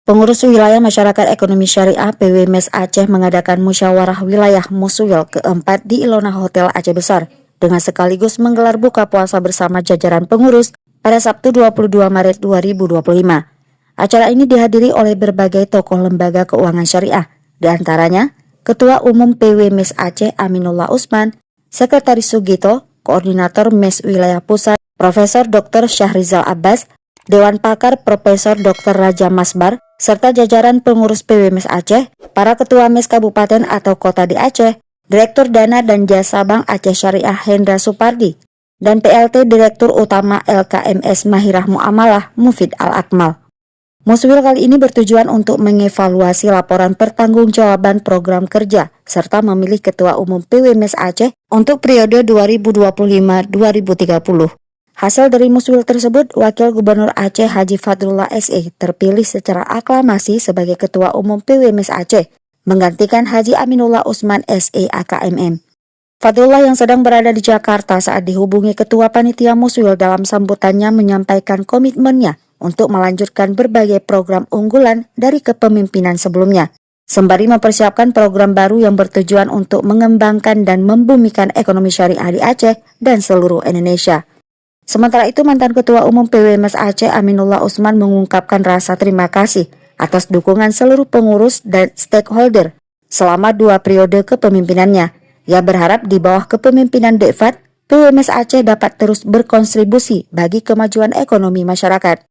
Pengurus Wilayah Masyarakat Ekonomi Syariah PWMS Aceh mengadakan musyawarah wilayah Muswil keempat di Ilona Hotel Aceh Besar dengan sekaligus menggelar buka puasa bersama jajaran pengurus pada Sabtu 22 Maret 2025. Acara ini dihadiri oleh berbagai tokoh lembaga keuangan syariah, di antaranya Ketua Umum PWMS Aceh Aminullah Usman, Sekretaris Sugito, Koordinator MES Wilayah Pusat Profesor Dr. Syahrizal Abbas, Dewan Pakar Profesor Dr. Raja Masbar, serta jajaran pengurus PWMS Aceh, para ketua MES Kabupaten atau Kota di Aceh, Direktur Dana dan Jasa Bank Aceh Syariah Hendra Supardi, dan PLT Direktur Utama LKMS Mahirah Muamalah Mufid Al-Akmal. Muswil kali ini bertujuan untuk mengevaluasi laporan pertanggungjawaban program kerja, serta memilih Ketua Umum PWMS Aceh untuk periode 2025-2030. Hasil dari muswil tersebut, Wakil Gubernur Aceh Haji Fadrullah SE terpilih secara aklamasi sebagai Ketua Umum PWMS Aceh, menggantikan Haji Aminullah Usman SE AKMM. Fadrullah yang sedang berada di Jakarta saat dihubungi Ketua Panitia Muswil dalam sambutannya menyampaikan komitmennya untuk melanjutkan berbagai program unggulan dari kepemimpinan sebelumnya, sembari mempersiapkan program baru yang bertujuan untuk mengembangkan dan membumikan ekonomi syariah di Aceh dan seluruh Indonesia. Sementara itu, mantan Ketua Umum PWMS Aceh Aminullah Usman mengungkapkan rasa terima kasih atas dukungan seluruh pengurus dan stakeholder selama 2 periode kepemimpinannya. Ia berharap di bawah kepemimpinan Dekfat, PWMS Aceh dapat terus berkontribusi bagi kemajuan ekonomi masyarakat.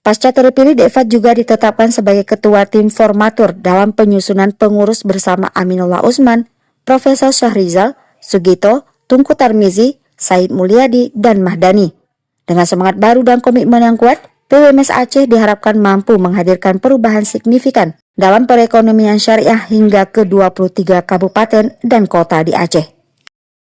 Pasca terpilih, Dekfat juga ditetapkan sebagai Ketua Tim Formatur dalam penyusunan pengurus bersama Aminullah Usman, Profesor Syahrizal, Sugito, Tunku Tarmizi, Said Mulyadi, dan Mahdani. Dengan semangat baru dan komitmen yang kuat, PWMS Aceh diharapkan mampu menghadirkan perubahan signifikan dalam perekonomian syariah hingga ke 23 kabupaten dan kota di Aceh.